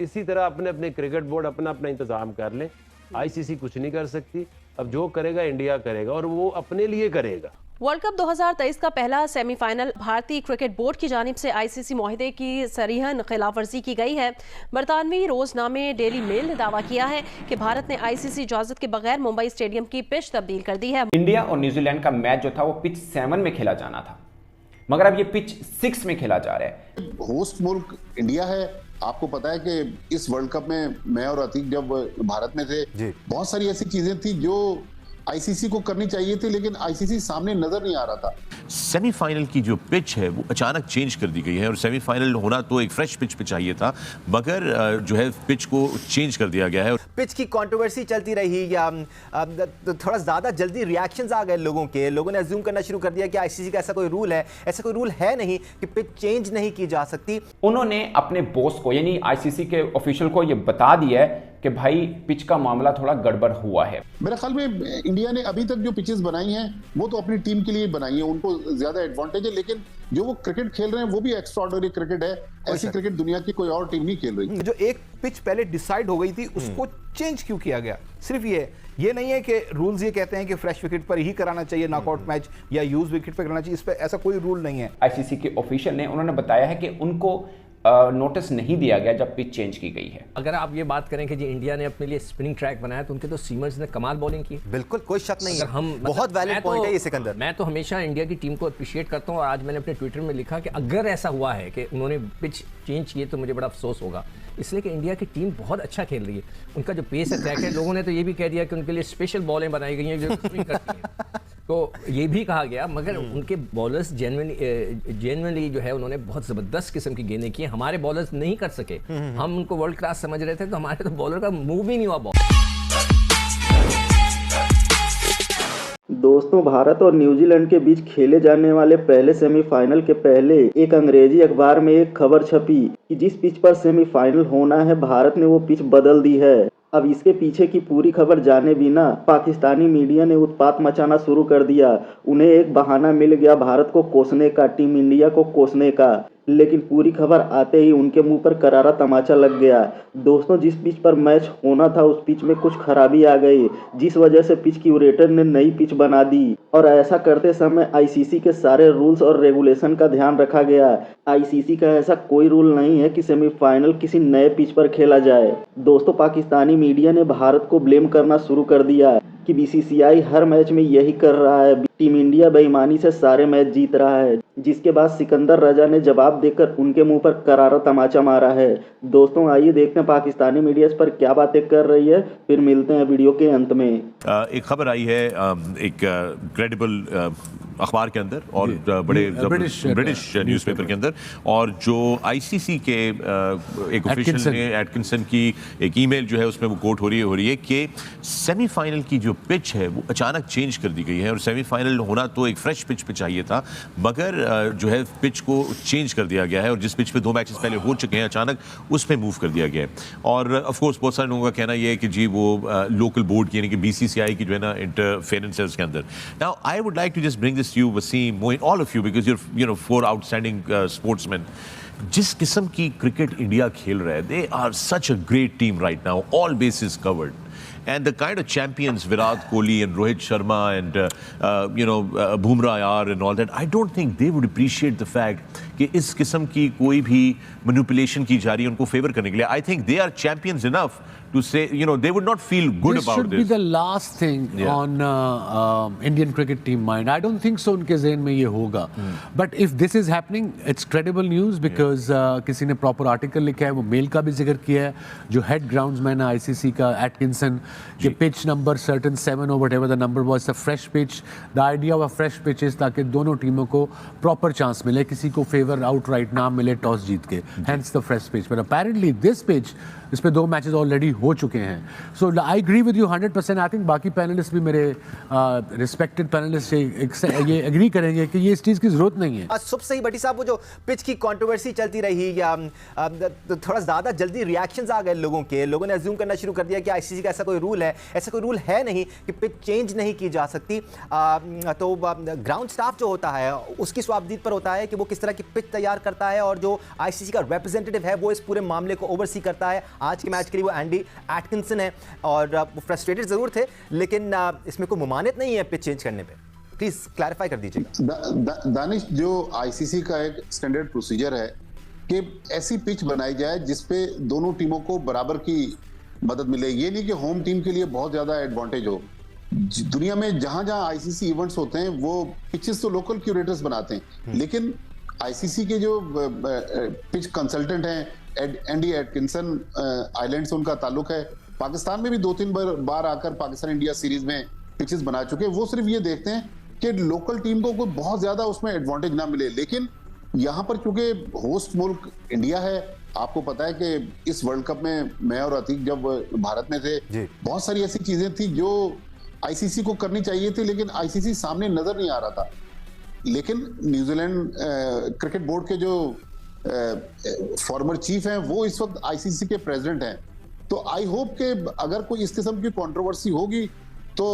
इसी तरह अपने अपने क्रिकेट बोर्ड अपना अपना इंतजाम कर लें। आईसीसी कुछ नहीं कर सकती। अब जो करेगा इंडिया करेगा और वो अपने लिए करेगा। वर्ल्ड कप 2023 का पहला सेमीफाइनल भारतीय क्रिकेट बोर्ड की जानिब से आईसीसी मुआहदे की सरीहन खिलाफवर्जी की गई है। बरतानवी रोजनामे डेली मेल ने दावा किया है कि भारत ने आईसीसी इजाजत के बगैर मुंबई स्टेडियम की पिच तब्दील कर दी है। इंडिया और न्यूजीलैंड का मैच जो था वो पिच 7 में खेला जाना था, मगर अब ये पिच 6 में खेला जा रहा है। होस्ट मुल्क इंडिया है। आपको पता है कि इस वर्ल्ड कप में मैं और अतीक जब भारत में थे, बहुत सारी ऐसी चीजें थी जो आईसीसी को करनी चाहिए थी, लेकिन आईसीसी सामने नजर नहीं आ रहा था। सेमीफाइनल की जो पिच है वो अचानक चेंज कर दी गई है और सेमीफाइनल होना तो एक फ्रेश पिच पे चाहिए था, मगर जो है पिच को चेंज कर दिया गया है। पिच की कंट्रोवर्सी चलती रही या थोड़ा ज़्यादा जल्दी रिएक्शंस आ गए लोगों ने अज्यूम करना शुरू कर दिया कि आईसीसी का ऐसा कोई रूल है। ऐसा कोई रूल है नहीं कि पिच चेंज नहीं की जा सकती। उन्होंने अपने बॉस को यानी आईसीसी के ऑफिशियल को ये बता दिया है कि भाई पिच का मामला थोड़ा गड़बड़ हुआ है। मेरे ख्याल में इंडिया ने अभी तक जो पिचेस बनाई हैं वो तो अपनी टीम के लिए बनाई है, उनको ज्यादा एडवांटेज है, लेकिन जो वो क्रिकेट खेल रहे हैं वो भी एक्स्ट्राऑर्डिनरी क्रिकेट है। ऐसी क्रिकेट दुनिया की कोई और टीम नहीं खेल रही। जो एक पिच पहले डिसाइड हो गई थी उसको चेंज क्यों किया गया? सिर्फ ये नहीं है कि रूल्स ये कहते हैं कि फ्रेश विकेट पर ही कराना चाहिए नॉकआउट मैच या यूज विकेट पर कराना चाहिए, इस पे ऐसा कोई रूल नहीं है। आईसीसी के ऑफिशियल ने उन्होंने बताया है कि उनको नोटिस नहीं दिया गया जब पिच चेंज की गई है। अगर आप ये बात करें कि जी इंडिया ने अपने लिए स्पिनिंग ट्रैक बनाया तो उनके तो सीमर्स ने कमाल बॉलिंग की। बिल्कुल कोई शक नहीं है, हम बहुत वैलिड पॉइंट है ये सिकंदर। मैं तो हमेशा इंडिया की टीम को अप्रिशिएट करता हूं और आज मैंने अपने ट्विटर में लिखा कि अगर ऐसा हुआ है कि उन्होंने पिच चेंज किए तो मुझे बड़ा अफसोस होगा, इसलिए कि इंडिया की टीम बहुत अच्छा खेल रही है। उनका जो पेस है ट्रैक है, लोगों ने तो ये भी कह दिया कि उनके लिए स्पेशल बॉलें बनाई गई हैं जो स्विंग करती हैं, तो ये भी कहा गया, मगर उनके बॉलर्स जेन्युइनली जो है उन्होंने बहुत ज़बरदस्त किस्म की गेंदें की। हमारे बॉलर्स नहीं कर सके। हम उनको वर्ल्ड क्लास समझ रहे थे तो हमारे तो बॉलर का मूव ही नहीं हुआ बॉल। दोस्तों, भारत और न्यूजीलैंड के बीच खेले जाने वाले पहले सेमीफाइनल के पहले एक अंग्रेजी अखबार में एक खबर छपी कि जिस पिच पर सेमीफाइनल होना है भारत ने वो पिच बदल दी है। अब इसके पीछे की पूरी खबर जाने बिना पाकिस्तानी मीडिया ने उत्पात मचाना शुरू कर दिया। उन्हें एक बहाना मिल गया भारत को कोसने का, टीम इंडिया को कोसने का, लेकिन पूरी खबर आते ही उनके मुंह पर करारा तमाचा लग गया। दोस्तों, जिस पिच पर मैच होना था उस पिच में कुछ खराबी आ गई, जिस वजह से पिच क्यूरेटर ने नई पिच बना दी और ऐसा करते समय आईसीसी के सारे रूल्स और रेगुलेशन का ध्यान रखा गया। आईसीसी का ऐसा कोई रूल नहीं है कि सेमीफाइनल किसी नए पिच पर खेला जाए। दोस्तों, पाकिस्तानी मीडिया ने भारत को ब्लेम करना शुरू कर दिया कि बीसीसीआई हर मैच में यही कर रहा है, टीम इंडिया बेईमानी से सारे मैच जीत रहा है, जिसके बाद सिकंदर रजा ने जवाब देकर उनके मुंह पर करारा तमाचा मारा है। दोस्तों, आइए देखते हैं पाकिस्तानी मीडिया इस पर क्या बातें कर रही है, फिर मिलते हैं वीडियो के अंत में। एक खबर आई है एक क्रेडिबल अखबार के अंदर और बड़े ब्रिटिश न्यूज़पेपर के अंदर, और जो आईसीसी के एक ऑफिशियल ने एटकिंसन की एक ईमेल जो है उसमें वो कोट हो रही है कि सेमीफाइनल की जो पिच है वो अचानक चेंज कर दी गई है और सेमीफाइनल होना तो एक फ्रेश पिच पे चाहिए था, मगर जो है पिच को चेंज कर दिया गया है और जिस पिच पे 2 मैचेस पहले हो चुके हैं अचानक उस पे मूव कर दिया गया है। और ऑफ कोर्स बहुत सारे लोगों का कहना यह है कि जी वो लोकल बोर्ड की यानी कि बीसीसीआई की जो है ना इंटरफेरेंस है उसके अंदर। Now I would like to just bring this you Wasim, Moin, all of you, because you know 4 outstanding sportsman. जिस किस्म की क्रिकेट इंडिया खेल रहा है, they are such a great team right now, all bases covered, and the kind of champions Virat Kohli and Rohit Sharma and Bumrah yaar and all that, I don't think they would appreciate the fact कि इस किस्म की कोई भी manipulation की जा रही है उनको फेवर करने के लिए। I think they are champions enough to say, they would not feel good about this. This should be the last thing on Indian cricket team mind. I don't think so उनके ज़हन में ये होगा. But if this is happening, it's credible news because किसी ने proper article लिखा है, वो मेल का भी जिक्र किया है, जो head groundsman है ICC का Atkinson, कि pitch number certain 7 or whatever the number was, a fresh pitch. The idea of a fresh pitch is ताकि दोनों टीमों को proper chance मिले, किसी को favor outright ना मिले टॉस जीत के. Hence the fresh pitch. But apparently this pitch इस पे 2 मैचेस ऑलरेडी हो चुके हैं. So I agree with you 100%. I think बाकी पैनलिस्ट भी मेरे रिस्पेक्टेड पैनलिस्ट ये एग्री करेंगे कि ये इस चीज़ की ज़रूरत नहीं है. सुबह से ही भट्टी साहब वो जो पिच की कंट्रोवर्सी चलती रही या तो थोड़ा ज़्यादा जल्दी रिएक्शंस आ गए लोगों ने अज्यूम करना शुरू कर दिया कि आईसीसी का ऐसा कोई रूल है नहीं कि पिच चेंज नहीं की जा सकती. तो ग्राउंड स्टाफ जो होता है उसकी स्वाबदीद पर होता है कि वो किस तरह की पिच तैयार करता है, और जो आईसीसी का रिप्रेजेंटेटिव है वो इस पूरे मामले को ओवरसी करता है. आज के मैच के लिए वो एंडी एटकिंसन है और वो फ्रस्ट्रेटेड जरूर थे, लेकिन इसमें कोई मुमानियत नहीं है पिच चेंज करने पे. प्लीज क्लैरिफाई कर दीजिएगा. दानिश, जो आईसीसी का एक स्टैंडर्ड प्रोसीजर है कि ऐसी पिच बनाई जाए जिसपे दोनों टीमों को बराबर की मदद मिले. ये नहीं कि होम टीम के लिए बहुत ज्यादा एडवांटेज हो. दुनिया में जहां जहां आईसीसी इवेंट्स होते हैं वो पिचेस तो लोकल क्यूरेटर्स बनाते हैं, लेकिन आईसीसी के जो पिच कंसल्टेंट हैं एंडी एटकिंसन, आइलैंड से उनका ताल्लुक है. पाकिस्तान में भी 2-3 बार आकर पाकिस्तान इंडिया सीरीज में पिचेस बना चुके हैं. वो सिर्फ ये देखते हैं कि लोकल टीम को कोई बहुत ज्यादा उसमें एडवांटेज ना मिले. लेकिन यहाँ पर क्योंकि होस्ट मुल्क इंडिया है, आपको पता है कि इस वर्ल्ड कप में मैं और अतीक जब भारत में थे, बहुत सारी ऐसी चीजें थी जो आईसीसी को करनी चाहिए थी, लेकिन आईसीसी सामने नजर नहीं आ रहा था. लेकिन न्यूजीलैंड क्रिकेट बोर्ड के जो फॉर्मर चीफ हैं वो इस वक्त आईसीसी के प्रेसिडेंट हैं. तो आई होप कि अगर कोई इस किस्म की कंट्रोवर्सी होगी तो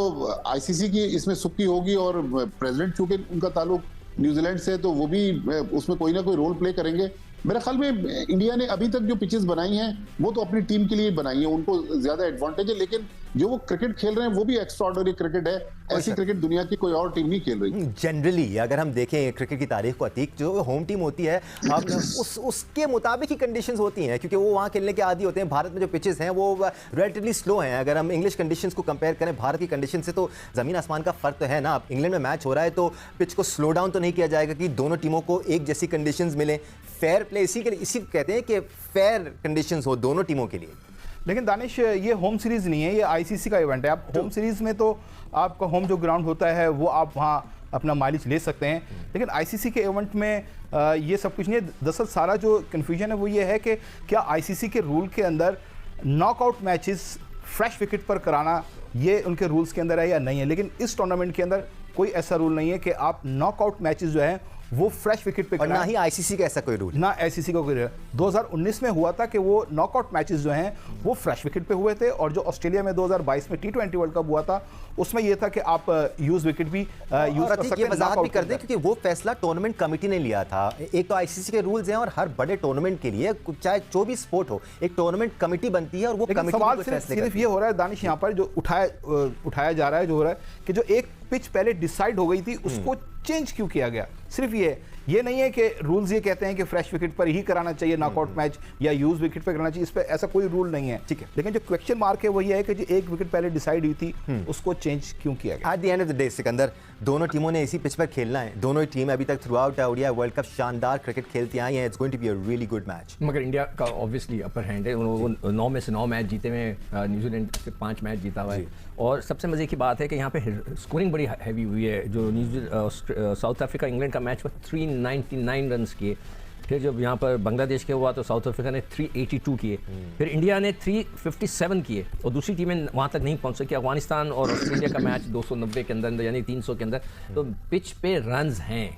आईसीसी की इसमें सुक्की होगी, और प्रेसिडेंट चूंकि उनका ताल्लुक न्यूजीलैंड से, तो वो भी उसमें कोई ना कोई रोल प्ले करेंगे. मेरे ख्याल में इंडिया ने अभी तक जो पिचेस बनाई हैं वो तो अपनी टीम के लिए बनाई हैं, उनको ज्यादा एडवांटेज है. लेकिन जो वो क्रिकेट खेल रहे हैं वो भी एक्स्ट्राऑर्डिनरी क्रिकेट है. ऐसी क्रिकेट दुनिया की कोई और टीम नहीं खेल रही. जनरली अगर हम देखें क्रिकेट की तारीख को अतीक, जो होम टीम होती है उसके मुताबिक ही कंडीशंस होती हैं, क्योंकि वो वहाँ खेलने के आदी होते हैं. भारत में जो पिचेस हैं वो रिलेटिवली स्लो हैं. अगर हम इंग्लिश कंडीशंस को कंपेयर करें भारत की कंडीशन से तो ज़मीन आसमान का फ़र्क तो है ना. इंग्लैंड में मैच हो रहा है तो पिच को स्लो डाउन तो नहीं किया जाएगा कि दोनों टीमों को एक जैसी कंडीशंस मिलें. फेयर प्ले इसी कहते हैं कि फेयर कंडीशंस हो दोनों टीमों के लिए. लेकिन दानिश, ये होम सीरीज नहीं है, ये आईसीसी का इवेंट है. आप होम सीरीज में तो आपका होम जो ग्राउंड होता है वो आप वहाँ अपना माइलेज ले सकते हैं, लेकिन आईसीसी के इवेंट में ये सब कुछ नहीं है. दरअसल सारा जो कन्फ्यूजन है वो ये है कि क्या आईसीसी के रूल के अंदर नॉकआउट मैचेस फ्रेश विकेट पर कराना ये उनके रूल्स के अंदर है या नहीं है. लेकिन इस टूर्नामेंट के अंदर कोई ऐसा रूल नहीं है कि आप नॉकआउट मैचेस जो है वो फ्रेश विकेट पे, और ना ही आईसीसी का ऐसा कोई रूल, ना आईसीसी का कोई रूल. 2019 में हुआ था कि वो नॉकआउट मैचेस जो हैं वो फ्रेश विकेट पे हुए थे, और जो ऑस्ट्रेलिया में 2022 में T20 वर्ल्ड कप हुआ था उसमें ये था कि आप यूज विकेट भी यूज कर सकते हैं. वजाहत भी कर दें क्योंकि वो फैसला टूर्नामेंट कमेटी ने लिया था. एक तो आईसीसी के रूल्स हैं और हर बड़े टूर्नामेंट के लिए चाहे जो भी स्पोर्ट हो एक टूर्नामेंट कमेटी बनती है, और वो कमेटी सवाल सिर्फ ये हो रहा है दानिश यहाँ पर जो उठाया जा रहा है, जो हो रहा है कि जो एक पिच पहले डिसाइड हो गई थी उसको चेंज क्यों किया गया. सिर्फ ये नहीं है कि रूल्स ये कहते हैं कि फ्रेश विकेट पर ही कराना चाहिए नॉकआउट मैच या यूज विकेट पर कराना चाहिए. इस पे ऐसा कोई रूल नहीं है, ठीक है. लेकिन जो क्वेश्चन मार्क है वो ये है कि जो एक विकेट पहले डिसाइड हुई थी उसको चेंज क्यों किया गया. At the end of the day Sikandar, दोनों टीमों ने इसी पिच पर खेलना है. दोनों ही टीम अभी तक throughout ODI world cup शानदार क्रिकेट खेलती आई हैं. It's going to be a really good match. मगर इंडिया का ऑब्वियसली अपर हैंड है. उन्होंने 9 में से 9 मैच जीते हुए, न्यूजीलैंड से 5 मैच जीता हुआ है. और सबसे मजे की बात है कि यहाँ पे स्कोरिंग बड़ी हैवी हुई है. जो साउथ अफ्रीका इंग्लैंड का मैच हुआ 399 रन किए. फिर जब यहाँ पर बांग्लादेश के हुआ तो साउथ अफ्रीका ने 382 किए. फिर इंडिया ने 357 किए, और दूसरी टीमें वहाँ तक नहीं पहुँच सकी. अफगानिस्तान और ऑस्ट्रेलिया का मैच 290 के अंदर यानी 300 के अंदर. तो पिच पे रन्स हैं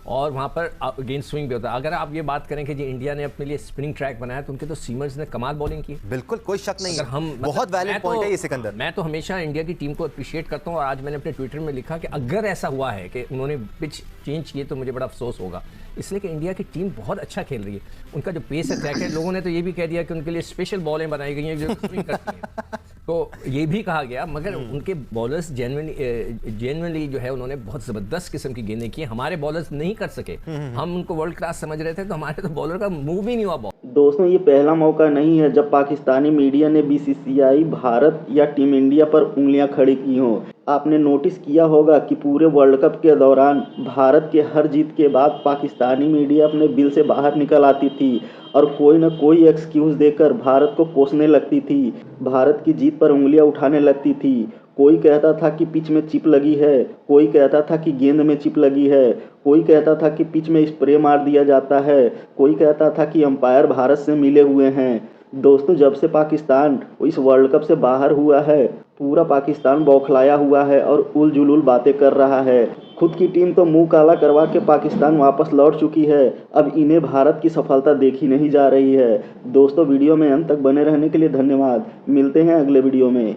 और वहाँ पर अगेंस्ट स्विंग भी होता है. अगर आप ये बात करें कि जी इंडिया ने अपने लिए स्पिनिंग ट्रैक बनाया तो उनके तो सीमर्स ने कमाल बॉलिंग की. बिल्कुल कोई शक नहीं है. हम बहुत वैलिड पॉइंट है ये सिकंदर. मैं तो हमेशा इंडिया की टीम को अप्रिशिएट करता हूँ, और आज मैंने अपने ट्विटर में लिखा कि अगर ऐसा हुआ है कि उन्होंने पिच चेंज किए तो मुझे बड़ा अफसोस होगा, इसलिए कि इंडिया की टीम बहुत अच्छा खेल रही है. उनका जो पेस है, ट्रैक है, लोगों ने तो ये भी कह दिया कि उनके लिए स्पेशल बॉलें बनाई गई हैं जो स्विंग करती हैं. तो ये भी कहा गया, मगर उनके बॉलर्स जेन्युइनली जो है उन्होंने बहुत ज़बरदस्त किस्म की गेंदें की. हमारे बॉलर्स नहीं कर सके. हम उनको वर्ल्ड क्लास समझ रहे थे, तो हमारे तो बॉलर का मूव ही नहीं हुआ बॉल. दोस्तों, ये पहला मौका नहीं है जब पाकिस्तानी मीडिया ने बीसीसीआई भारत या टीम इंडिया पर उंगलियां खड़ी की हों. आपने नोटिस किया होगा कि पूरे वर्ल्ड कप के दौरान भारत के हर जीत के बाद पाकिस्तानी मीडिया अपने बिल से बाहर निकल आती थी और कोई न कोई एक्सक्यूज़ देकर भारत को कोसने लगती थी. भारत की जीत पर उंगलियां उठाने लगती थी. कोई कहता था कि पिच में चिप लगी है, कोई कहता था कि गेंद में चिप लगी है, कोई कहता था कि पिच में स्प्रे मार दिया जाता है, कोई कहता था कि अंपायर भारत से मिले हुए हैं. दोस्तों, जब से पाकिस्तान इस वर्ल्ड कप से बाहर हुआ है, पूरा पाकिस्तान बौखलाया हुआ है और उल-जुलूल बातें कर रहा है। खुद की टीम तो मुंह काला करवा के पाकिस्तान वापस लौट चुकी है। अब इन्हें भारत की सफलता देखी नहीं जा रही है। दोस्तों, वीडियो में अंत तक बने रहने के लिए धन्यवाद। मिलते हैं अगले वीडियो में।